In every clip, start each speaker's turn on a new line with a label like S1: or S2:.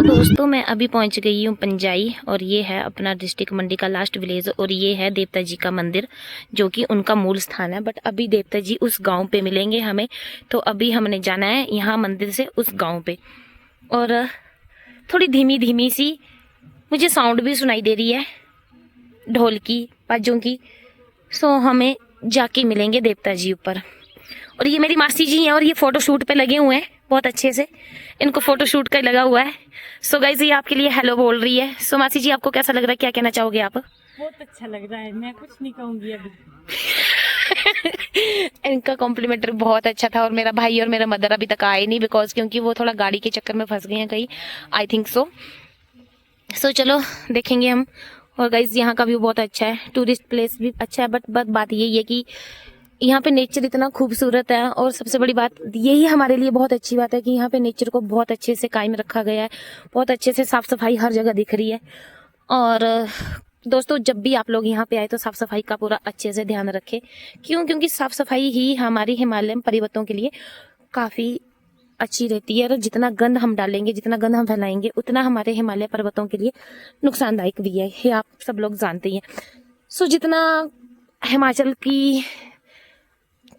S1: दोस्तों मैं अभी पहुंच गई हूं पंजाई और ये है अपना डिस्ट्रिक्ट मंडी का लास्ट विलेज और ये है देवता जी का मंदिर जो कि उनका मूल स्थान है। बट अभी देवता जी उस गांव पे मिलेंगे हमें, तो अभी हमने जाना है यहाँ मंदिर से उस गांव पे। और थोड़ी धीमी धीमी सी मुझे साउंड भी सुनाई दे रही है ढोल की, बाजों की। सो हमें जाके मिलेंगे देवता जी ऊपर। और ये मेरी मासी जी हैं और ये फोटो शूट पे लगे हुए हैं बहुत अच्छे से, इनको फोटो शूट का लगा हुआ है। सो गाइस ये आपके लिए हेलो बोल रही है। सो मासी जी आपको कैसा लग रहा है, क्या कहना चाहोगे आप?
S2: बहुत अच्छा लग रहा है, मैं कुछ नहीं कहूंगी अभी।
S1: इनका कॉम्प्लीमेंट्री बहुत अच्छा था और मेरा भाई और मेरा मदर अभी तक आए नहीं बिकॉज क्योंकि वो थोड़ा गाड़ी के चक्कर में फंस गए हैं कहीं, आई थिंक सो। सो चलो देखेंगे हम। और गाइस यहाँ का व्यू बहुत अच्छा है, टूरिस्ट प्लेस भी अच्छा है। बट बात यही है कि यहाँ पे नेचर इतना खूबसूरत है और सबसे बड़ी बात यही हमारे लिए बहुत अच्छी बात है कि यहाँ पे नेचर को बहुत अच्छे से कायम रखा गया है, बहुत अच्छे से साफ सफाई हर जगह दिख रही है। और दोस्तों जब भी आप लोग यहाँ पे आए तो साफ सफाई का पूरा अच्छे से ध्यान रखें। क्योंकि साफ सफाई ही हमारी हिमालयन पर्वतों के लिए काफ़ी अच्छी रहती है। और जितना गंद हम डालेंगे, जितना गंद हम फैलाएंगे, उतना हमारे हिमालय पर्वतों के लिए नुकसानदायक भी है, ये आप सब लोग जानते ही हैं। सो जितना हिमाचल की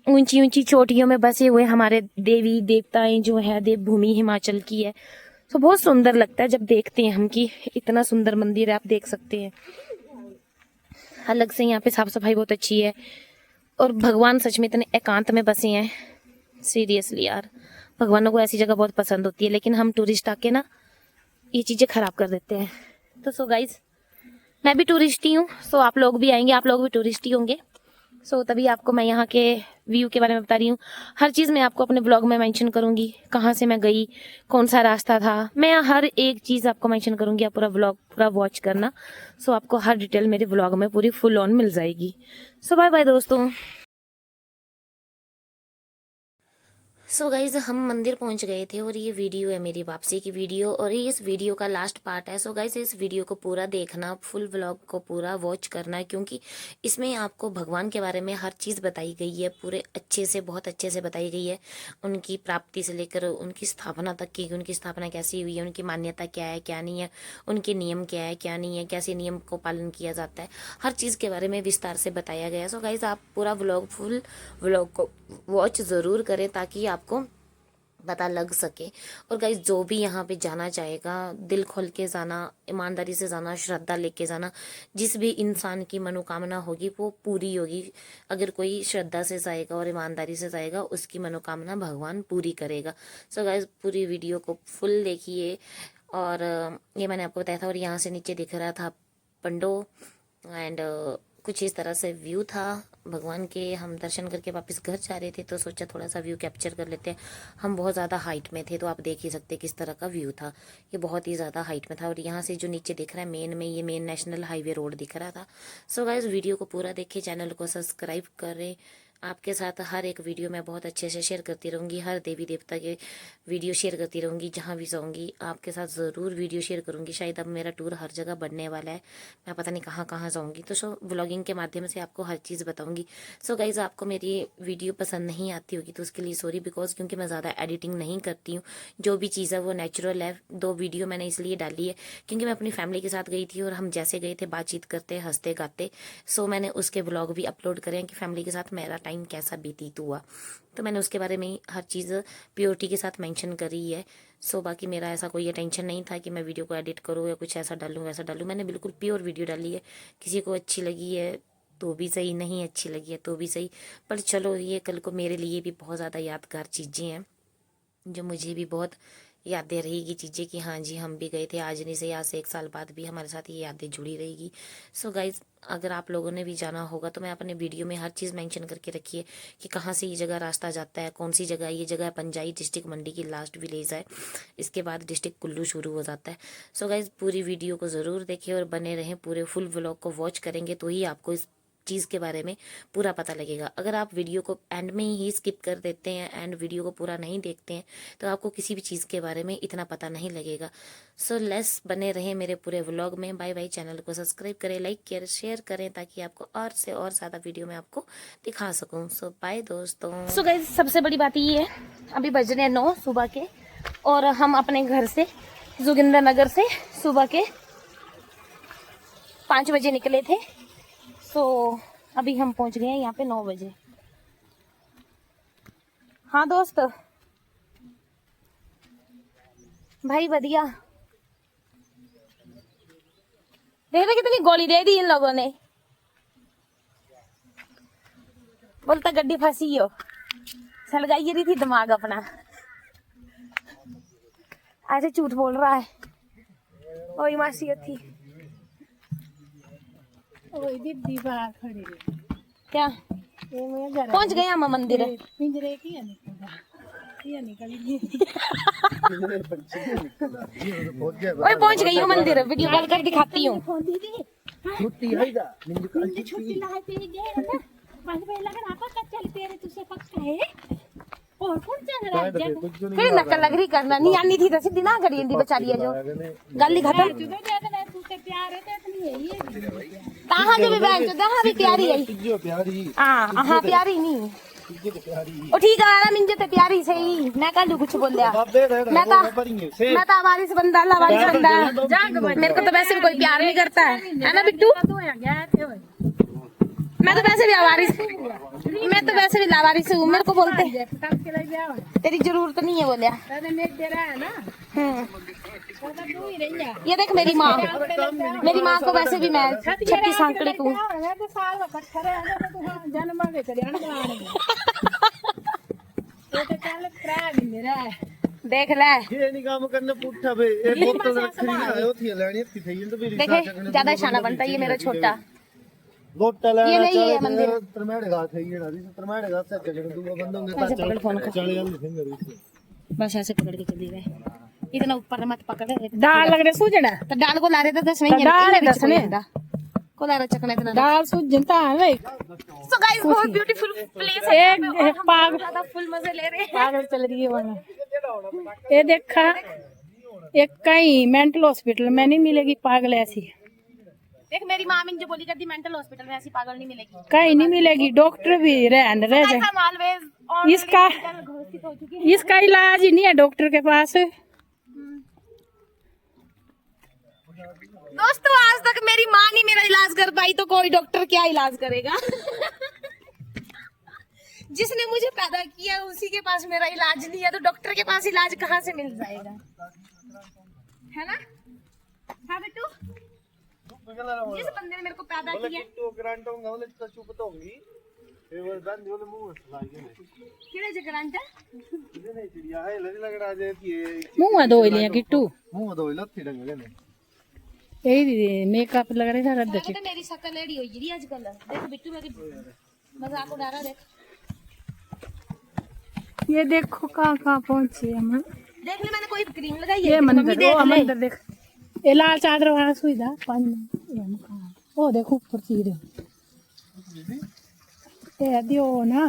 S1: ऊंची ऊंची चोटियों में बसे हुए हमारे देवी देवताएं जो है, देवभूमि हिमाचल की है, तो बहुत सुंदर लगता है जब देखते हैं हम कि इतना सुंदर मंदिर है। आप देख सकते हैं अलग से यहाँ पे साफ सफाई बहुत अच्छी है और भगवान सच में इतने एकांत में बसे हैं। सीरियसली यार, भगवानों को ऐसी जगह बहुत पसंद होती है, लेकिन हम टूरिस्ट आके ना ये चीज़ें खराब कर देते हैं। तो सो गाइज मैं भी टूरिस्ट ही हूँ, सो आप लोग भी आएंगे, आप लोग भी टूरिस्ट ही होंगे। सो तभी आपको मैं यहाँ के व्यू के बारे में बता रही हूँ। हर चीज़ मैं आपको अपने ब्लॉग में मेंशन करूँगी, कहाँ से मैं गई, कौन सा रास्ता था, मैं हर एक चीज़ आपको मेंशन करूँगी। आप पूरा ब्लॉग पूरा वॉच करना। सो आपको हर डिटेल मेरे ब्लॉग में पूरी फुल ऑन मिल जाएगी। सो बाय बाय दोस्तों। सो गाइज हम मंदिर पहुंच गए थे और ये वीडियो है मेरी वापसी की वीडियो और ये इस वीडियो का लास्ट पार्ट है। सो गाइज इस वीडियो को पूरा देखना, फुल व्लॉग को पूरा वॉच करना, क्योंकि इसमें आपको भगवान के बारे में हर चीज़ बताई गई है, पूरे अच्छे से, बहुत अच्छे से बताई गई है। उनकी प्राप्ति से लेकर उनकी स्थापना तक की, उनकी स्थापना कैसी हुई है, उनकी मान्यता क्या है क्या नहीं है, उनके नियम क्या है क्या नहीं है, कैसे नियम को पालन किया जाता है, हर चीज़ के बारे में विस्तार से बताया गया है। सो गाइज आप पूरा व्लॉग, फुल व्लॉग को वॉच ज़रूर करें ताकि आपको पता लग सके। और गाइज जो भी यहाँ पे जाना चाहेगा, दिल खोल के जाना, ईमानदारी से जाना, श्रद्धा लेके जाना। जिस भी इंसान की मनोकामना होगी वो पूरी होगी। अगर कोई श्रद्धा से जाएगा और ईमानदारी से जाएगा, उसकी मनोकामना भगवान पूरी करेगा। सो गाइज पूरी वीडियो को फुल देखिए। और ये मैंने आपको बताया था। और यहाँ से नीचे दिख रहा था पंडो एंड कुछ इस तरह से व्यू था भगवान के। हम दर्शन करके वापस घर जा रहे थे तो सोचा थोड़ा सा व्यू कैप्चर कर लेते हैं। हम बहुत ज़्यादा हाइट में थे तो आप देख ही सकते किस तरह का व्यू था, ये बहुत ही ज़्यादा हाइट में था। और यहाँ से जो नीचे दिख रहा है मेन में, ये मेन नेशनल हाईवे रोड दिख रहा था। सो गाइस वीडियो को पूरा देखिए, चैनल को सब्सक्राइब करें। आपके साथ हर एक वीडियो मैं बहुत अच्छे से शेयर करती रहूँगी, हर देवी देवता के वीडियो शेयर करती रहूँगी। जहाँ भी जाऊँगी आपके साथ ज़रूर वीडियो शेयर करूँगी। शायद अब मेरा टूर हर जगह बढ़ने वाला है, मैं पता नहीं कहाँ कहाँ जाऊँगी, तो सो व्लॉगिंग के माध्यम से आपको हर चीज़ बताऊँगी। सो गाइज़ आपको मेरी वीडियो पसंद नहीं आती होगी तो उसके लिए सॉरी, बिकॉज क्योंकि मैं ज़्यादा एडिटिंग नहीं करती हूँ। जो भी चीज़ है वो नेचुरल है। 2 वीडियो मैंने इसलिए डाली है क्योंकि मैं अपनी फैमिली के साथ गई थी और हम जैसे गए थे बातचीत करते हंसते गाते। सो मैंने उसके ब्लॉग भी अपलोड करे हैं कि फैमिली के साथ मेरा टाइम कैसा व्यतीत हुआ, तो मैंने उसके बारे में हर चीज़ प्योरिटी के साथ मेंशन करी है। सो बाकी मेरा ऐसा कोई टेंशन नहीं था कि मैं वीडियो को एडिट करूँ या कुछ ऐसा डालूँ वैसा डालूँ। मैंने बिल्कुल प्योर वीडियो डाली है। किसी को अच्छी लगी है तो भी सही, नहीं अच्छी लगी है तो भी सही, पर चलो ये कल को मेरे लिए भी बहुत ज़्यादा यादगार चीज़ें हैं, जो मुझे भी बहुत यादें रहेगी चीज़ें कि हाँ जी हम भी गए थे। आज नहीं सही, आज से 1 साल बाद भी हमारे साथ ये यादें जुड़ी रहेगी। सो गाइज अगर आप लोगों ने भी जाना होगा तो मैं अपने वीडियो में हर चीज़ मेंशन करके रखी है कि कहाँ से ये जगह रास्ता जाता है, कौन सी जगह। ये जगह पंजाई डिस्ट्रिक्ट मंडी की लास्ट विलेज है, इसके बाद डिस्ट्रिक्ट कुल्लू शुरू हो जाता है। सो गाइज पूरी वीडियो को ज़रूर देखें और बने रहें, पूरे फुल व्लॉग को वॉच करेंगे तो ही आपको इस चीज़ के बारे में पूरा पता लगेगा। अगर आप वीडियो को एंड में ही स्किप कर देते हैं एंड वीडियो को पूरा नहीं देखते हैं तो आपको किसी भी चीज़ के बारे में इतना पता नहीं लगेगा। सो लेट्स बने रहें मेरे पूरे व्लॉग में। Bye bye. चैनल को सब्सक्राइब करें, लाइक करें, शेयर करें ताकि आपको और से और ज़्यादा वीडियो मैं आपको दिखा सकूँ। सो बाय दोस्तों। सो गाइस, सबसे बड़ी बात ये है, अभी बज रहे हैं 9 सुबह के और हम अपने घर से जोगिंदर नगर से सुबह के 5 बजे निकले थे। तो अभी हम पहुंच गए हैं यहाँ पे 9 बजे। हाँ दोस्त भाई बढ़िया। देख रहे कितनी गोली दे दी इन लोगों ने। बोलता गड्डी फंसी हो, सलगाई रही थी दिमाग अपना। ऐसे झूठ बोल रहा है। ओए मासी थी
S2: दीदी बाहर खड़ी रही।
S1: क्या पहुंच गए हम मंदिर।
S2: पिंजरे की निकली
S1: ओए पहुंच गई हूँ मंदिर, वीडियो कॉल कर दिखाती हूँ। फिर नकल लग रही करना नहीं आनी थी तो सीधी ना करी इंदी बेचारी है जो गली खत्म। कहाँ जो भी बहन जो भी प्यारी है। हाँ प्यारी नहीं ओ ठीक है मिंजे ते प्यारी सही। मैं कल कुछ बोल लिया। मैं तो वारिस बंदा अल्लाह वारिस बंदा। मेरे को तो वैसे भी कोई प्यार नहीं करता है ना बिट्टू। मैं तो वैसे भी लावारिस हूँ। मेरे को बोलते हैं तेरी जरूरत नहीं है बोलिया। ये देख मेरी माँ को वैसे भी मैं 36 आंकड़े हूँ। देख ले देखे ज्यादा शाना बनता है ये मेरा छोटा। ये नहीं है मंदिर। बस ऐसे पकड़ के चली गए, इतना ऊपर मत पकड़।
S2: दाल लग रहे सूझना
S1: तो डाल को ला रहे थे दस नहीं को ला रहे चकने इतना
S2: दाल सूझता है भाई।
S1: सो गाइस बहुत ब्यूटीफुल प्लेस है।
S2: एक पाग
S1: ज्यादा फुल मजे ले रहे हैं।
S2: पागल चल रही है वहाँ। ये देखा एक कहीं मेंटल हॉस्पिटल में नहीं मिलेगी पागल ऐसी।
S1: देख मेरी माँ मुझे बोली करती मेंटल हॉस्पिटल में ऐसी पागल नहीं मिलेगी।
S2: कहीं नहीं मिलेगी। डॉक्टर भी रह जाए। इसका इलाज ही नहीं है डॉक्टर के पास।
S1: दोस्तों आज तक मेरी माँ नहीं मेरा इलाज कर पाई तो कोई डॉक्टर क्या इलाज करेगा। जिसने मुझे पैदा किया उसी के पास मेरा इलाज नहीं है तो डॉक्टर के पास इलाज कहाँ से मिल जाएगा, है ना। हाँ बेटू जिस बंदे ने मेरे को पैदा किया
S2: मुँह धो लिया किट्टू। यही मेकअप लग रहा है।
S1: तो मेरी शक्ल एड़ी हुई जी आजकल। देख बिट्टू मेरी मजाक उड़ा रहा। देख
S2: ये देखो कहाँ पहुंचे हम।
S1: देख ले मैंने कोई क्रीम लगाई है।
S2: ये मंदिर देख ये लाल चादर वाला सुविधा 5 मिनट। ओ देखो ऊपर चीज ये दियो ना।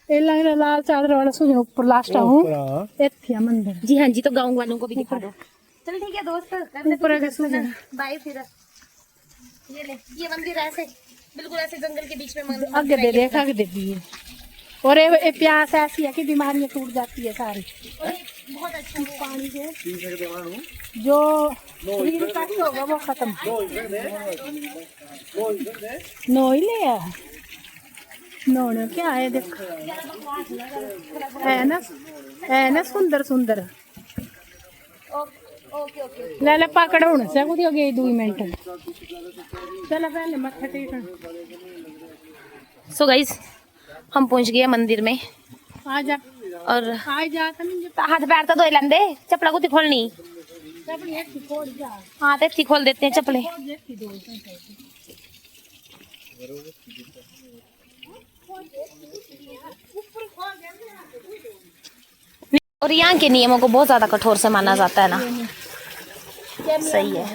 S2: ये लाल चादर वाला सुविधा ऊपर लास्ट हूँ इत्थे मंदिर।
S1: जी हाँ जी तो गाँव वालों को भी दिखा दो। चल ठीक है दोस्त
S2: ऊपर
S1: बाय। फिर ये ले ये मंदिर ऐसे बिल्कुल ऐसे जंगल के बीच में मंदिर।
S2: आगे दे देखा के दे। और ये प्यास ऐसी है कि बीमारियां टूट जाती है सारी।
S1: बहुत अच्छा पानी से
S2: जो होगा वो खत्म नोई ले नोने क्या है देख। है ना सुंदर सुंदर। ले ले पकड़ो न से कुछ हो गई 2 मिनट। चल पहले मत्था टेकन।
S1: सो गाइस हम पहुंच गए मंदिर में।
S2: आजा
S1: और
S2: आजा
S1: हाथ पैर तो धोए लेंदे चप्पला को खोलनी। हाँ तो खोल देते हैं चप्पलें। और यहाँ के नियमों को बहुत ज्यादा कठोर से माना जाता है ना। सही है।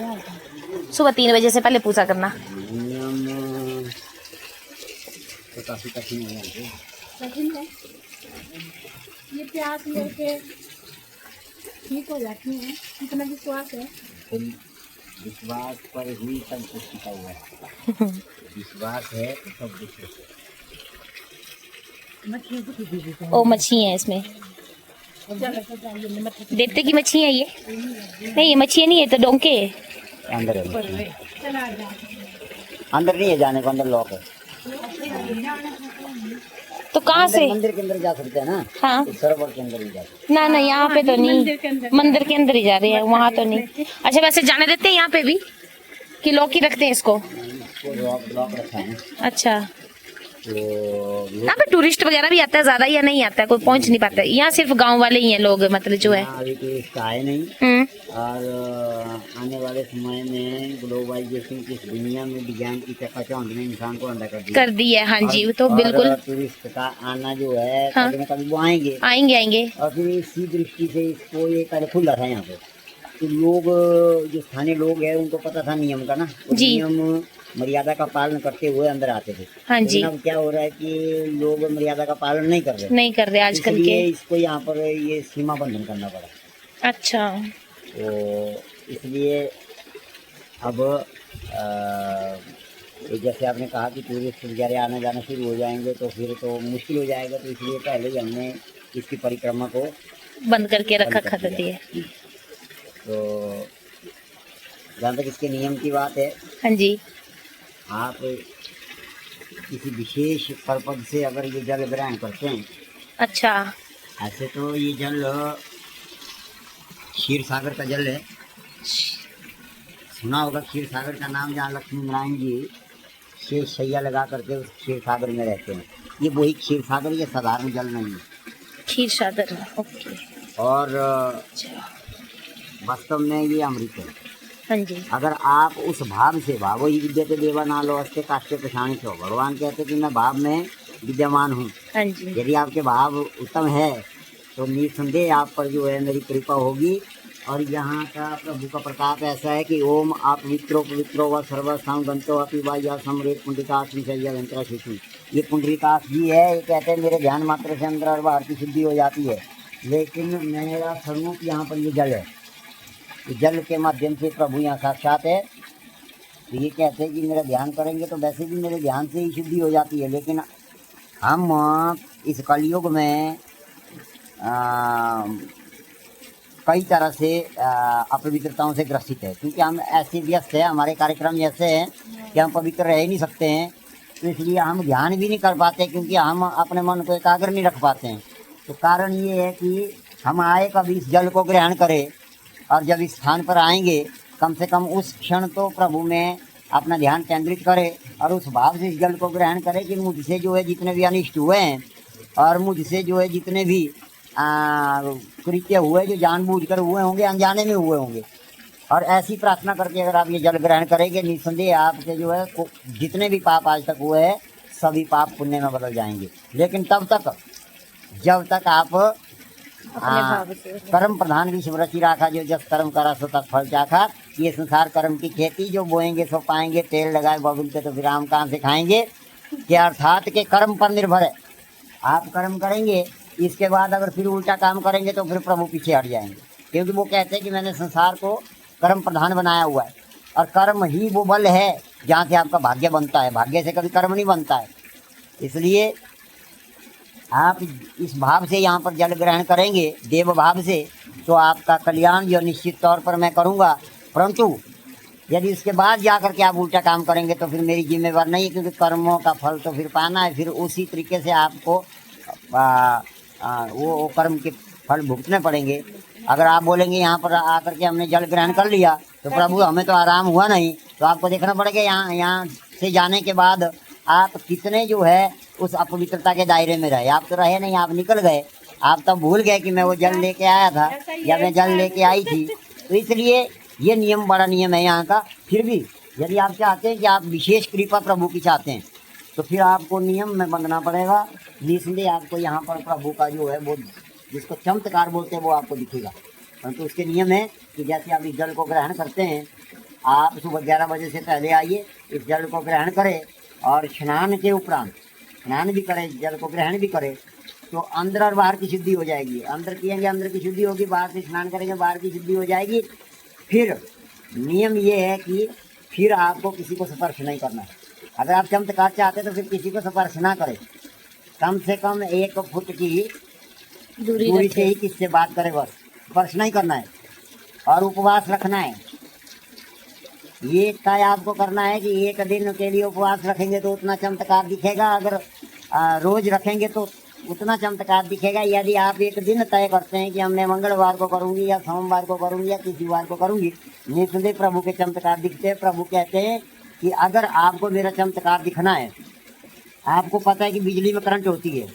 S1: सुबह 3 बजे से पहले पूजा करना।
S3: काफी कठिन है यहाँ
S2: कठिन है। ये प्यास लेके ठीक हो जाती है, इतना विश्वास है।
S3: पे। विश्वास पर ही सब कुछ टिका हुआ है। विश्वास है तो सब कुछ है।
S1: ओ मच्छी है इसमें, देवते की मच्छी है ये? नहीं ये मच्छी नहीं है, तो डोंके है।
S3: अंदर है, अंदर नहीं है जाने को, अंदर लॉक है।
S1: तो कहाँ से?
S3: मंदिर के अंदर जा सकते हैं ना।
S1: हाँ
S3: इस सरोवर के अंदर ही जा सकते
S1: ना ना, यहाँ पे तो नहीं, मंदिर के अंदर ही जा रहे हैं, वहाँ तो नहीं। अच्छा वैसे जाने देते हैं यहाँ पे भी कि लॉक ही रखते हैं इसको?
S3: हैं। इसको लॉक रखा है ना।
S1: अच्छा,
S3: तो
S1: यहाँ पे टूरिस्ट वगैरह भी आता है ज्यादा या नहीं आता है? कोई पहुँच नहीं पाता है यहाँ, सिर्फ गांव वाले ही हैं लोग, मतलब जो है।
S3: यहाँ अभी टूरिस्ट आए नहीं।
S1: हम्म,
S3: और आने वाले समय में ग्लोबलाइजेशन की इस दुनिया में विज्ञान की चकाचौंध ने इंसान को अंधा कर दिया।
S1: कर दी है, हाँ जी,
S3: और-
S1: तो
S3: और
S1: बिल्कुल
S3: टूरिस्ट का आना जो है
S1: हाँ।
S3: कभी न कभी वो आएंगे।
S1: आएंगे आएंगे।
S3: और फिर इसी दृष्टि से इसको ये पहले खुला था यहाँ पे, तो लोग जो स्थानीय लोग हैं उनको पता था नियम का ना, वो
S1: जी।
S3: नियम मर्यादा का पालन करते हुए अंदर आते थे।
S1: हाँ जी,
S3: लेकिन अब क्या हो रहा है कि लोग मर्यादा का पालन नहीं कर रहे,
S1: नहीं कर रहे आजकल
S3: इसलिए
S1: के।
S3: इसको यहाँ पर ये सीमा बंधन करना पड़ा।
S1: अच्छा,
S3: तो इसलिए अब ये जैसे आपने कहा कि टूरिस्ट वगैरह आना जाना शुरू हो जाएंगे तो फिर तो मुश्किल हो जाएगा, तो इसलिए पहले ही हमने इसकी परिक्रमा को
S1: बंद करके रखा
S3: बंद कर
S1: खा
S3: दिया।
S1: है।
S3: तो जहाँ तक इसके नियम की बात है,
S1: हाँ जी,
S3: आप किसी विशेष पर्पज से अगर ये जल ग्रहण करते हैं,
S1: अच्छा,
S3: ऐसे तो ये जल क्षीर सागर का जल है। सुना होगा क्षीर सागर का नाम, जहाँ लक्ष्मी नारायण जी शेष शैया लगा करके उस क्षीर सागर में रहते हैं। ये वही क्षीर सागर, ये साधारण जल नहीं है।
S1: खीर सागर, ओके,
S3: और वास्तव में ये अमृत है।
S1: हाँ जी,
S3: अगर आप उस भाव से, भावो ही विद्यते देवा नालो अस्ते काष्ठे प्रशाणित हो, भगवान कहते कि मैं भाव में विद्यमान हूँ।
S1: हाँ जी,
S3: यदि आपके भाव उत्तम है तो निसंदेह आप पर जो है मेरी कृपा होगी। और यहाँ का प्रभु का प्रताप ऐसा है कि ओम आप पवित्रो पवित्रो व सर्वस्थान गंतो अपि वाया समरेत पुंडरीकाक्ष यंत्र शिशु। ये पुंडरीकाक्ष जी है, ये कहते हैं मेरे ध्यान मात्र से अंदर और बाहर की शुद्धि हो जाती है। लेकिन मेरा स्वरूप यहाँ पर ये जल है, जल के माध्यम से प्रभु यहाँ साक्षात है। तो ये कहते हैं कि मेरा ध्यान करेंगे तो वैसे भी मेरे ध्यान से ही शुद्धि हो जाती है। लेकिन हम इस कलयुग में कई तरह से अपवित्रताओं से ग्रसित है, क्योंकि हम ऐसे व्यस्त हैं, हमारे कार्यक्रम ऐसे हैं कि हम पवित्र रह ही नहीं सकते हैं। तो इसलिए हम ध्यान भी नहीं कर पाते, क्योंकि हम अपने मन को एकाग्र नहीं रख पाते हैं। तो कारण ये है कि हम आए कभी इस जल को ग्रहण करें, और जब इस स्थान पर आएंगे कम से कम उस क्षण तो प्रभु में अपना ध्यान केंद्रित करें और उस भाव से इस जल को ग्रहण करें कि मुझसे जो है जितने भी अनिष्ट हुए हैं, और मुझसे जो है जितने भी कृत्य हुए जो जानबूझकर हुए होंगे, अनजाने में हुए होंगे, और ऐसी प्रार्थना करके अगर आप ये जल ग्रहण करेंगे, निस्संदेह आपके जो है जितने भी पाप आज तक हुए हैं सभी पाप पुण्य में बदल जाएंगे। लेकिन तब तक जब तक आप कर्म प्रधान विश्व रचि राखा, जो जस कर्म करा सो तक फल चाखा। ये संसार कर्म की खेती, जो बोएंगे सो पाएंगे, तेल लगाए बबुल के तो फिर आम कहाँ से खाएंगे। कि अर्थात के कर्म पर निर्भर है। आप कर्म करेंगे, इसके बाद अगर फिर उल्टा काम करेंगे तो फिर प्रभु पीछे हट जाएंगे, क्योंकि वो कहते हैं कि मैंने संसार को कर्म प्रधान बनाया हुआ है, और कर्म ही वो बल है जहाँ से आपका भाग्य बनता है, भाग्य से कभी कर्म नहीं बनता है। इसलिए आप इस भाव से यहाँ पर जल ग्रहण करेंगे, देव भाव से, तो आपका कल्याण जो निश्चित तौर पर मैं करूँगा। परंतु यदि इसके बाद जा कर के आप उल्टा काम करेंगे तो फिर मेरी जिम्मेवार नहीं है, क्योंकि कर्मों का फल तो फिर पाना है। फिर उसी तरीके से आपको वो कर्म के फल भुगतने पड़ेंगे। अगर आप बोलेंगे यहाँ पर आकर के हमने जल ग्रहण कर लिया तो प्रभु हमें तो आराम हुआ नहीं, तो आपको देखना पड़ेगा यहाँ से जाने के बाद आप कितने जो है उस अपवित्रता के दायरे में रहे। आप तो रहे नहीं, आप निकल गए, आप तब भूल गए कि मैं वो जल लेके आया था या मैं जल लेके आई थी। तो इसलिए ये नियम बड़ा नियम है यहाँ का। फिर भी यदि आप चाहते हैं कि आप विशेष कृपा प्रभु की चाहते हैं तो फिर आपको नियम में बंधना पड़ेगा। निसंदेह आपको यहाँ पर प्रभु का जो है वो जिसको चमत्कार बोलते हैं वो आपको दिखेगा। परंतु उसके नियम है कि जैसे आप इस जल को ग्रहण करते हैं, आप सुबह 11 बजे से पहले आइए, इस जल को ग्रहण करें और स्नान के उपरांत स्नान भी करे, जल को ग्रहण भी करे, तो अंदर और बाहर की शुद्धि हो जाएगी। अंदर पिएंगे अंदर की शुद्धि होगी, बाहर से स्नान करेंगे बाहर की शुद्धि हो जाएगी। फिर नियम ये है कि फिर आपको किसी को स्पर्श नहीं करना है। अगर आप चमत्कार चाहते तो फिर किसी को स्पर्श ना करें, कम से कम 1 फुट की दूरी से ही किससे बात करे, बस स्पर्श नहीं करना है। और उपवास रखना है। ये तय आपको करना है कि 1 दिन के लिए उपवास रखेंगे तो उतना चमत्कार दिखेगा, अगर रोज रखेंगे तो उतना चमत्कार दिखेगा। यदि आप 1 दिन तय करते हैं कि हमने मंगलवार को करूंगी या सोमवार को करूंगी या किसी वार को करूंगी, निसंदेह प्रभु के चमत्कार दिखते हैं। प्रभु कहते हैं कि अगर आपको मेरा चमत्कार दिखना है, आपको पता है कि बिजली में करंट होती है,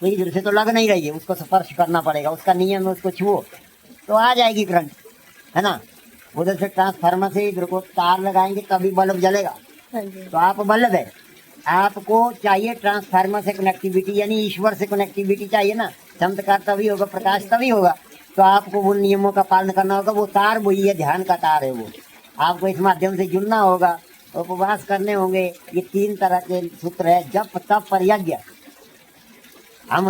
S3: तो इधर से तो लग नहीं रही है, उसको स्पर्श करना पड़ेगा, उसका नियम है, उसको छुओ तो आ जाएगी करंट, है ना। उधर से ट्रांसफार्मर से इधर को तार लगाएंगे तभी बल्ब जलेगा। तो आप बल्ब है, आपको चाहिए ट्रांसफार्मर से कनेक्टिविटी, यानी ईश्वर से कनेक्टिविटी चाहिए ना। चमत्कार तभी होगा, प्रकाश तभी होगा। तो आपको उन नियमों का पालन करना होगा। वो तार वही है, ध्यान का तार है वो, आपको इस माध्यम से जुड़ना होगा, उपवास करने होंगे। ये 3 तरह के सूत्र है, जप तप पर यज्ञ। हम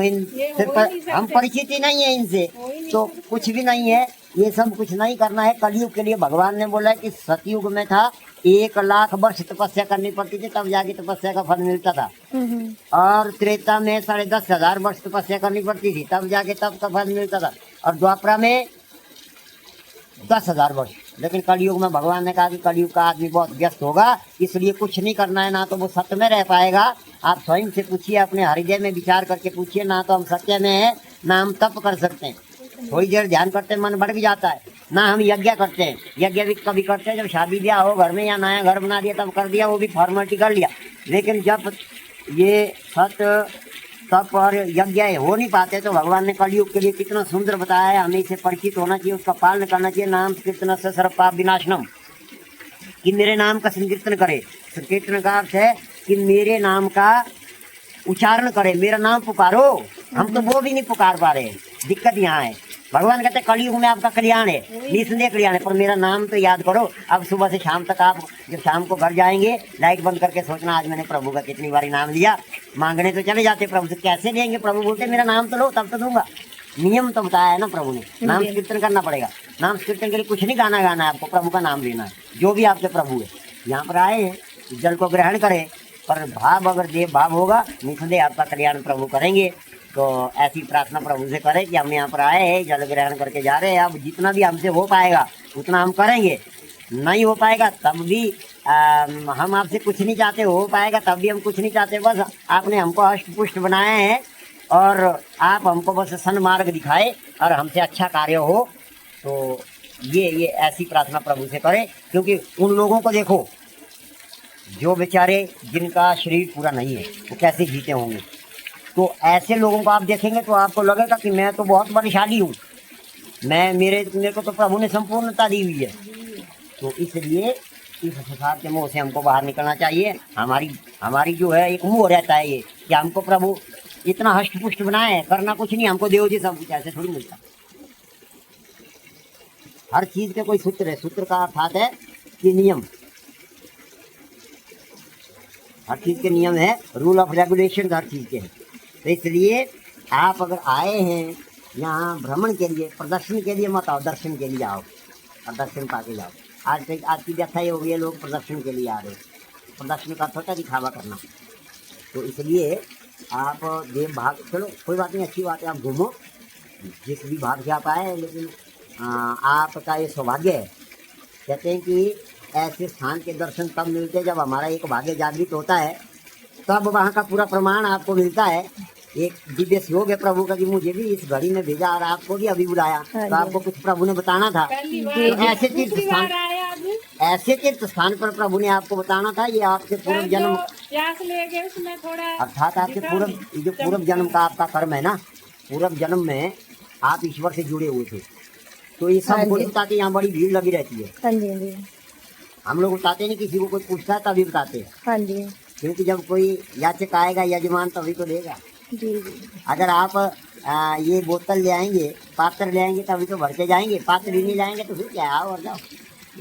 S3: हम परिचित ही नहीं है इनसे, तो कुछ भी नहीं है, ये सब कुछ नहीं करना है। कलयुग के लिए भगवान ने बोला है कि सतयुग में था 1 लाख वर्ष तपस्या करनी पड़ती थी, तब जाके तपस्या का फल मिलता था। और त्रेता में 10,500 वर्ष तपस्या करनी पड़ती थी, तब जाके तब का फल मिलता था। और द्वापरा में 10,000 वर्ष। लेकिन कलयुग में भगवान ने कहा कि कलयुग का आदमी बहुत व्यस्त होगा, इसलिए कुछ नहीं करना है, ना तो वो सत्य में रह पाएगा। आप स्वयं से पूछिए, अपने हृदय में विचार करके पूछिए, ना तो हम सत्य में है, ना हम तप कर सकते हैं। थोड़ी देर ध्यान करते हैं मन बढ़ भी जाता है, ना हम यज्ञ करते हैं। यज्ञ भी कभी करते हैं जब शादी ब्याह हो घर में, या नया घर बना दिया तब कर दिया, वो भी फॉर्मेलिटी कर लिया। लेकिन जब ये सत्य तप और यज्ञ हो नहीं पाते, तो भगवान ने कलयुग के लिए कितना सुंदर बताया है। हमें इसे परिचित होना चाहिए, उसका पालन करना चाहिए। नाम कीर्तन से सर्व पाप विनाशनम, कि मेरे नाम का संकीर्तन करे। संकीर्तन का अर्थ है कि मेरे नाम का उच्चारण करे, मेरा नाम पुकारो। हम तो वो भी नहीं पुकार पा रहे, दिक्कत यहाँ है। भगवान कहते हैं कलयुग में आपका कल्याण है, निसंदेह कल्याण है, पर मेरा नाम तो याद करो। अब सुबह से शाम तक आप जब शाम को घर जाएंगे, लाइट बंद करके सोचना आज मैंने प्रभु का कितनी बार नाम लिया। मांगने तो चले जाते प्रभु से, कैसे लेंगे? प्रभु बोलते मेरा नाम तो लो तब तो दूंगा। नियम तो बताया है ना प्रभु ने, नाम कीर्तन करना पड़ेगा। नाम कीर्तन के लिए कुछ नहीं गाना गाना है, आपको प्रभु का नाम लेना है, जो भी आपके प्रभु है। यहाँ पर आए हैं, जल को ग्रहण करें, पर भाव अगर देव भाव होगा, निसंदेह आपका कल्याण प्रभु करेंगे। तो ऐसी प्रार्थना प्रभु से करें कि हम यहाँ पर आए हैं, जल ग्रहण करके जा रहे हैं। अब जितना भी हमसे हो पाएगा उतना हम करेंगे, नहीं हो पाएगा तब भी हम आपसे कुछ नहीं चाहते, हो पाएगा तब भी हम कुछ नहीं चाहते। बस आपने हमको अष्ट पुष्ट बनाए हैं और आप हमको बस सन्मार्ग दिखाए और हमसे अच्छा कार्य हो। तो ये ऐसी प्रार्थना प्रभु से करें, क्योंकि उन लोगों को देखो जो बेचारे जिनका शरीर पूरा नहीं है, वो कैसे जीते होंगे। तो ऐसे लोगों को आप देखेंगे तो आपको लगेगा कि मैं तो बहुत बलशाली हूँ, मेरे को तो प्रभु ने संपूर्णता दी हुई है। तो इसलिए इस संसार के मोह से हमको बाहर निकलना चाहिए। हमारी जो है एक मुँह रहता है ये कि हमको प्रभु इतना हष्ट पुष्ट बनाए है, करना कुछ नहीं, हमको देव जी सब कुछ, ऐसे थोड़ी मिलता। हर चीज के कोई सूत्र है, सूत्र का अर्थात है कि नियम, हर चीज के नियम है, रूल ऑफ रेगुलेशन हर चीज के हैं। तो इसलिए आप अगर आए हैं यहाँ भ्रमण के लिए, प्रदर्शन के लिए मत आओ, दर्शन के लिए आओ और दर्शन पाके जाओ। आज की व्यथा ये हो गई है, लोग प्रदर्शन के लिए आ रहे हैं। प्रदर्शन का होता है दिखावा करना। तो इसलिए आप देव भाग, चलो कोई बात नहीं, अच्छी बात है, आप घूमो जिस भी भाग से आप आए, लेकिन आपका ये सौभाग्य है। कहते हैं कि ऐसे स्थान के दर्शन तब मिलते हैं जब हमारा एक भाग्य जागृत होता है, तब वहाँ का पूरा प्रमाण आपको मिलता है। एक दिव्य योग है प्रभु का कि मुझे भी इस घड़ी में भेजा और आपको भी अभी बुलाया, तो आपको कुछ प्रभु ने बताना था। तो ऐसे तीर्थ स्थान पर प्रभु ने आपको बताना था। ये आपके पूर्व जन्म, अर्थात आपके पूर्व जन्म का आपका कर्म है ना, पूर्व जन्म में आप ईश्वर से जुड़े हुए थे। तो ये सब बताते, यहाँ बड़ी भीड़ लगी रहती है। हम लोग बताते नहीं, किसी को कोई पूछता है तभी बताते हैं, क्योंकि जब कोई याचक आएगा यजमान तभी तो देगा। अगर आप ये बोतल ले आएंगे, पात्र ले आएंगे तभी तो भर के जाएंगे, पात्र ही नहीं लाएंगे तो फिर क्या है, आओ और जाओ।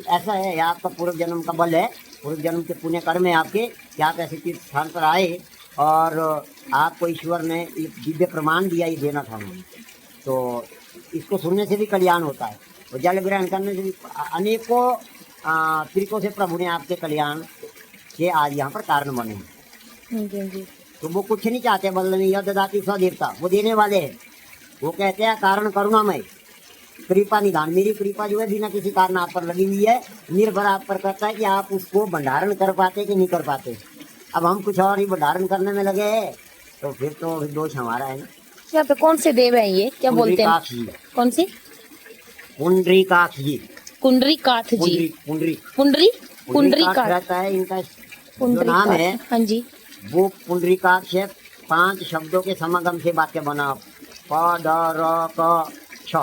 S3: ऐसा है, आपका पूर्व जन्म का बल है, पूर्व जन्म के पुण्य कर्म है आपके कि आप ऐसे तीर्थ स्थान पर आए और आपको ईश्वर ने एक दिव्य प्रमाण दिया, ये देना था हमें। तो इसको सुनने से भी कल्याण होता है और जल ग्रहण करने से भी अनेकों तरीकों से प्रभु ने आपके कल्याण के आज यहाँ पर कारण बने हैं।
S2: जी जी।
S3: तो वो कुछ नहीं चाहते बदले में, यह ददाती स्वदेवता, वो देने वाले हैं। वो कहते हैं कारण करुणामय, कृपा निधान, मेरी कृपा जो है बिना किसी कारण आप पर लगी हुई है, निर्भर आप पर करता है कि आप उसको भंडारण कर पाते कि नहीं कर पाते। अब हम कुछ और ही भंडारण करने में लगे हैं तो फिर तो दोष हमारा है ना।
S2: यहाँ पे कौन से देव हैं ये, क्या बोलते हैं?
S3: पुंडरीकाक्ष जी।
S2: कौन सी?
S3: पुंडरीकाक्ष जी।
S2: कुंडरी काठ जी।
S3: पुंडरी
S2: पुंडरी कुंडरी
S3: काठ
S2: काठ।
S3: रहता है इनका जो
S2: कुंडरी
S3: नाम है,
S2: काठ। हाँ जी।
S3: वो पुंडरीकाक्ष है। 5 शब्दों के समागम से वाक्य बना, प द र क छ,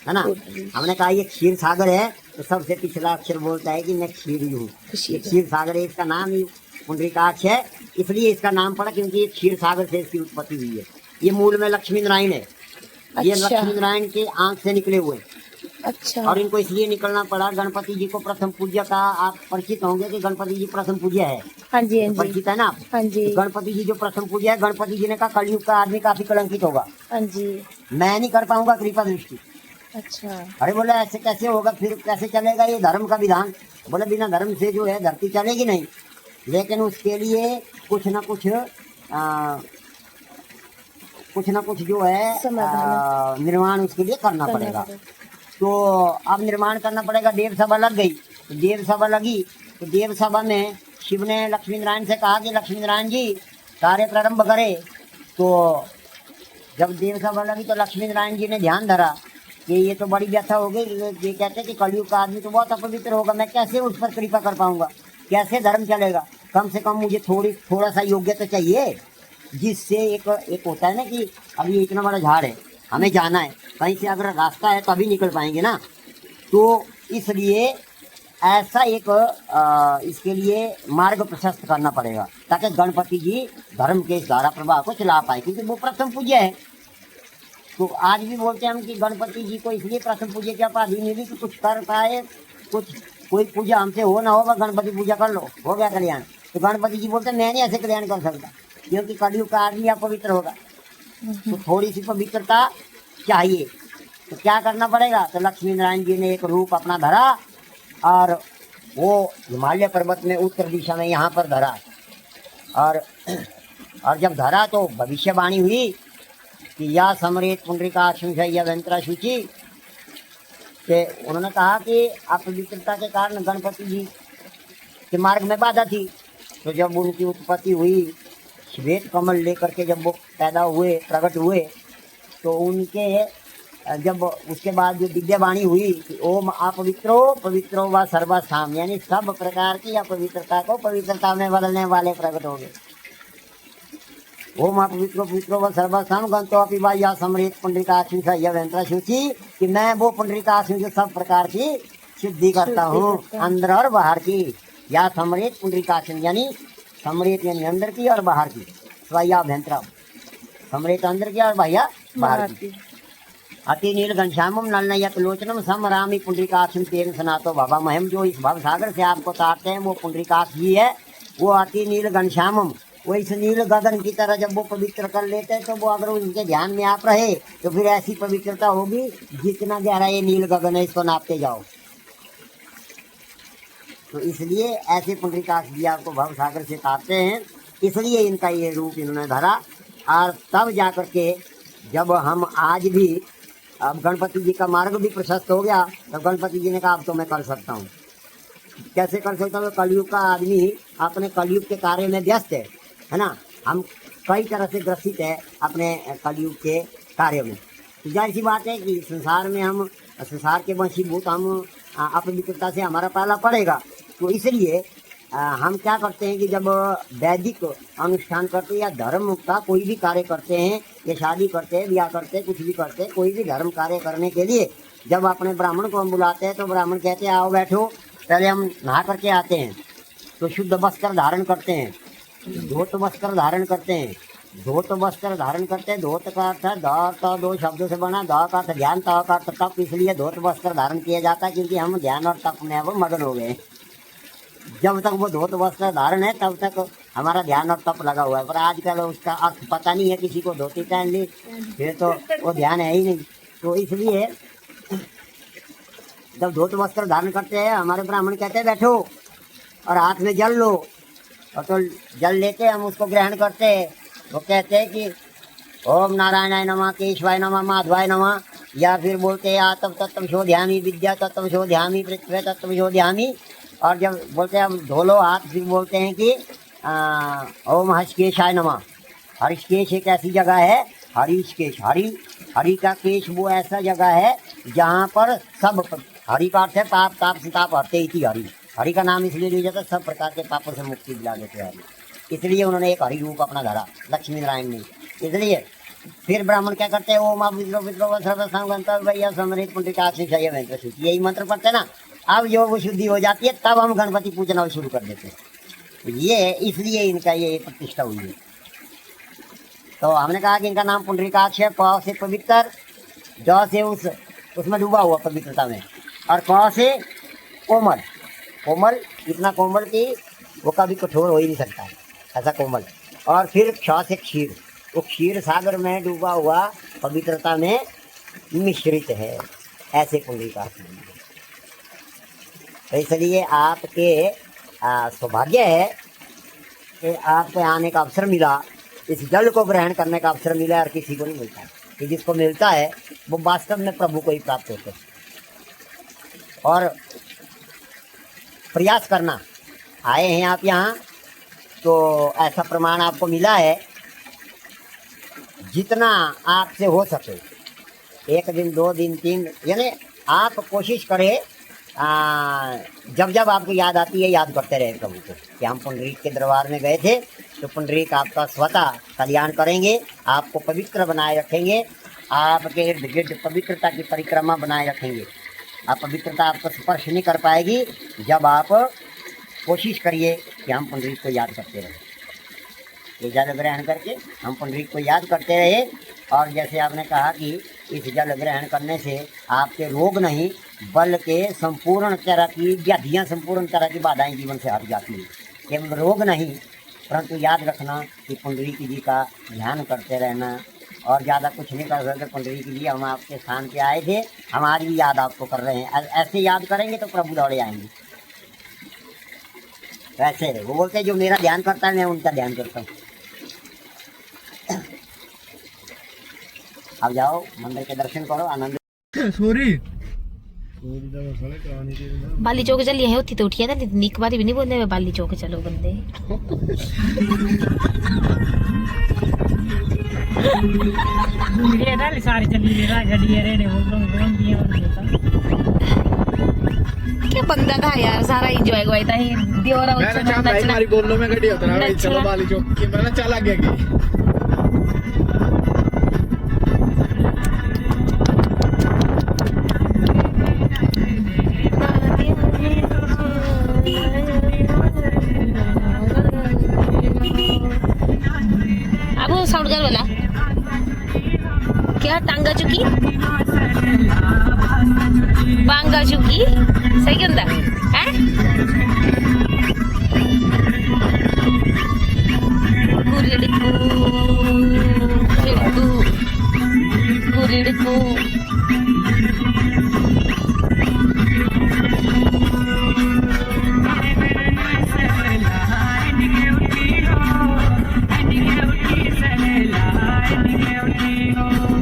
S3: है ना। हमने कहा ये क्षीर सागर है तो सबसे पिछला अक्षर बोलता है कि मैं क्षीर हूँ। ये क्षीर सागर है, इसका नाम ही पुंडरीकाक्ष है, इसलिए इसका नाम पड़ा क्योंकि ये क्षीर सागर से इसकी उत्पत्ति हुई है। ये मूल में लक्ष्मी नारायण है। ये
S2: अच्छा।
S3: लक्ष्मी नारायण के आंख से निकले हुए,
S2: अच्छा।
S3: और इनको इसलिए निकलना पड़ा। गणपति जी को प्रथम पूज्य का आप परिचित होंगे कि गणपति जी प्रथम पूज्य है।
S2: हाँ जी हाँ जी
S3: परिचित है ना आप?
S2: हाँ जी
S3: गणपति जी जो प्रथम पूज्य है, गणपति जी ने कहा कलयुग का आदमी काफी कलंकित होगा,
S2: हाँ जी।
S3: मैं नहीं कर पाऊंगा कृपा दृष्टि।
S2: अच्छा।
S3: अरे बोले ऐसे कैसे होगा, फिर कैसे चलेगा ये धर्म का विधान? बोले बिना धर्म से जो है धरती चलेगी नहीं, लेकिन उसके लिए कुछ ना कुछ जो है निर्माण उसके लिए करना पड़ेगा। तो अब निर्माण करना पड़ेगा। देव सभा लग गई, तो देव सभा लगी तो देव सभा में शिव ने लक्ष्मी नारायण से कहा कि लक्ष्मी नारायण जी कार्य प्रारंभ करे। तो जब देव सभा लगी तो लक्ष्मी नारायण जी ने ध्यान धरा कि ये तो बड़ी व्यथा हो गई। ये कहते हैं कि कलयुग का आदमी तो बहुत अपवित्र होगा, मैं कैसे उस पर कृपा कर पाऊंगा, कैसे धर्म चलेगा? कम से कम मुझे थोड़ा सा योग्यता चाहिए, जिससे एक होता है ना कि अभी इतना बड़ा झाड़ है, हमें जाना है कहीं से, अगर रास्ता है तभी निकल पाएंगे ना। तो इसलिए ऐसा एक इसके लिए मार्ग प्रशस्त करना पड़ेगा ताकि गणपति जी धर्म के इस धारा प्रवाह को चला पाए, क्योंकि वो प्रथम पूज्य है। तो आज भी बोलते हैं हम कि गणपति जी को इसलिए प्रथम पूज्य की उपाधि मिली कि कुछ कर पाए, कोई पूजा हमसे हो ना हो, गणपति पूजा कर लो, हो गया कल्याण। तो गणपति जी बोलते हैं मैं नहीं ऐसे कल्याण कर सकता, क्योंकि कलयुग का आदमी अपवित्र होगा। तो थोड़ी सी पवित्रता चाहिए, तो क्या करना पड़ेगा? तो लक्ष्मी नारायण जी ने एक रूप अपना धरा और वो हिमालय पर्वत में उत्तर दिशा में यहाँ पर धरा। और जब धरा तो भविष्यवाणी हुई कि या समरेत पुंडरीकाक्ष यंत्रा शुचि, के उन्होंने कहा कि अपवित्रता के कारण गणपति जी के मार्ग में बाधा थी। तो जब उनकी उत्पत्ति हुई, श्वेत कमल लेकर के जब वो पैदा हुए, प्रकट हुए, तो उनके जब उसके बाद जो दिव्यवाणी हुई कि ओम अपवित्रो पवित्रो व सर्वसाम, यानी सब प्रकार की अपवित्रता को पवित्रता में बदलने वाले प्रकट हो गए। ओम अपवित्रो पवित्रो व सर्वसाम गंतो अपि वा या समृत पुंडरीकाक्ष यंत्रा शुचि, कि मैं वो पुंडरीकाक्ष से सब प्रकार की शुद्धि करता हूँ, अंदर और बाहर की। या समृत पुंडरीकाक्ष यानी समृत यानी अंदर की और बाहर की, स्वायाभ्यंतरा, समृत अंदर की और बाह्य बाहर की। अति नील घनश्यामम नलनयत लोचनम सम रामी पुंडरीकाक्ष तेन सनातो भवा महम, जो इस भव सागर से आपको तारते हैं वो पुंडरीकाक्ष जी है। वो अति नील घनश्यामम, वो इस नील गगन की तरह जब वो पवित्र कर लेते हैं तो वो अगर उनके ध्यान में आप रहे तो फिर ऐसी पवित्रता होगी जितना गहरा ये नील गगन है इसको नापते जाओ। तो इसलिए ऐसे पुंडरीकाक्ष जी आपको भव सागर से तारते हैं, इसलिए इनका ये रूप इन्होंने धरा। और तब जाकर के जब हम आज भी, अब गणपति जी का मार्ग भी प्रशस्त हो गया, तो गणपति जी ने कहा अब तो मैं कर सकता हूँ। कैसे कर सकता हूँ? कलयुग का आदमी अपने कलयुग के कार्य में व्यस्त है ना। हम कई तरह से ग्रसित है अपने कलयुग के कार्य में। तो जाहिर सी बात है कि संसार में हम संसार के वशीभूत हम अपवित्रता से हमारा पाला पड़ेगा। तो इसलिए हम क्या करते हैं कि जब वैदिक अनुष्ठान करते हैं या धर्म का कोई भी कार्य करते हैं, या शादी करते हैं, ब्याह करते हैं, कुछ भी करते हैं, कोई भी धर्म कार्य करने के लिए जब अपने ब्राह्मण को हम बुलाते हैं तो ब्राह्मण कहते हैं आओ बैठो, पहले हम नहा करके आते हैं। तो शुद्ध वस्त्र धारण करते हैं, धोत वस्त्र धारण करते हैं, धोत वस्त्र धारण करते हैं। धोत का अर्थ है ध, दो शब्दों से बना, ध का अर्थ ध्यान, त का अर्थ तप, इसलिए धोत वस्त्र धारण किया जाता है क्योंकि हम ध्यान और तप में वो मगन हो गए। जब तक वो धोत वस्त्र धारण है तब तक हमारा ध्यान और तप लगा हुआ है, पर आजकल उसका अर्थ पता नहीं है किसी को। धोती पहन ली फिर तो वो ध्यान है ही नहीं। तो इसलिए जब धोत वस्त्र धारण करते हैं हमारे ब्राह्मण कहते हैं बैठो और हाथ में जल लो, और तो जल लेते हम उसको ग्रहण करते हैं। वो कहते हैं कि ओम नारायणाय नमः, केशवाय नमः, माधवाय नमः, या फिर बोलते हैं आतम तत्व शोध्यामी, विद्या तत्व शोध्यामी, पृथ्वी तत्व शोध्यामी। और जब बोलते हैं हम धो लो हाथ, फिर बोलते हैं कि ओम हरिकेशाय नमः। हरिकेश एक ऐसी जगह है, हरिकेश, हरि का केश वो ऐसा जगह है जहाँ पर सब, हरि का अर्थ है पाप, ताप संताप हरते ही थी हरि। हरि का नाम इसलिए लिया जाता है सब प्रकार के पापों से मुक्ति दिला देते हैं, इसलिए उन्होंने एक हरि रूप अपना धरा लक्ष्मी नारायण ने। इसलिए फिर ब्राह्मण क्या करते हैं, ओम आप विद्रो विद्रो सर्वसंगंतर भैया समृत पुंडिकाक्षी यही मंत्र पढ़ते ना। अब जो वो शुद्धि हो जाती है तब हम गणपति पूजना शुरू कर देते हैं। ये इसलिए इनका ये प्रतिष्ठा हुई है। तो हमने कहा कि इनका नाम पुंडरीकाक्ष है। प से पवित्र, ज से उसमें डूबा हुआ पवित्रता में, और क से कोमल, कोमल इतना कोमल कि वो कभी कठोर हो ही नहीं सकता, ऐसा कोमल। और फिर क्ष से क्षीर, वो क्षीर सागर में डूबा हुआ पवित्रता में मिश्रित है, ऐसे पुंडरीकाक्ष। तो इसलिए आपके सौभाग्य है कि आपको आने का अवसर मिला, इस जल को ग्रहण करने का अवसर मिला, और किसी को नहीं मिलता है। कि जिसको मिलता है वो वास्तव में प्रभु को ही प्राप्त होते हैं। और प्रयास करना, आए हैं आप यहाँ तो ऐसा प्रमाण आपको मिला है, जितना आपसे हो सके 1 दिन 2 दिन 3, यानी आप कोशिश करें जब जब आपको याद आती है याद करते रहे प्रभु को कि हम पुंडरीक के दरबार में गए थे। तो पुंडरीक आपका स्वतः कल्याण करेंगे, आपको पवित्र बनाए रखेंगे, आपके इर्द गिर्द पवित्रता की परिक्रमा बनाए रखेंगे। आप पवित्रता आपको स्पर्श नहीं कर पाएगी जब आप कोशिश करिए कि हम पुंडरीक को याद करते रहें। ये जल ग्रहण करके हम पुंडरीक को याद करते रहे। और जैसे आपने कहा कि इस जल ग्रहण करने से आपके रोग नहीं बल्कि संपूर्ण तरह की व्याधियाँ, संपूर्ण तरह की बाधाएं जीवन से हट जाती हैं। केवल रोग नहीं, परंतु याद रखना कि पुंडरीक जी का ध्यान करते रहना, और ज़्यादा कुछ नहीं कर सकते। पुंडरीक जी हम आपके स्थान पे आए थे, हमारी भी याद आपको कर रहे हैं। ऐसे याद करेंगे तो प्रभु दौड़े आएंगे। वैसे वो बोलते हैं जो मेरा ध्यान करता है मैं उनका ध्यान करता हूँ। अब जाओ मंदिर के दर्शन करो, आनंद।
S4: सॉरी
S1: बाली चौक चलिए है उठी तो उठिया था नीक बारी भी नहीं बोलने में बाली चौक चलो बंदे
S2: सारी चली गड्डी रेडे
S1: क्या बंदा था यार, सारा एंजॉय हुआ था। दियोरा
S4: हमारी बोलो में गड्डी उतरा भाई, चलो बाली चौक की मैंने चला गया
S1: अब साउंड कर वाला क्या टांगा चुकी बांगा चुकी सही क्या है कुरिड़कू
S2: Oh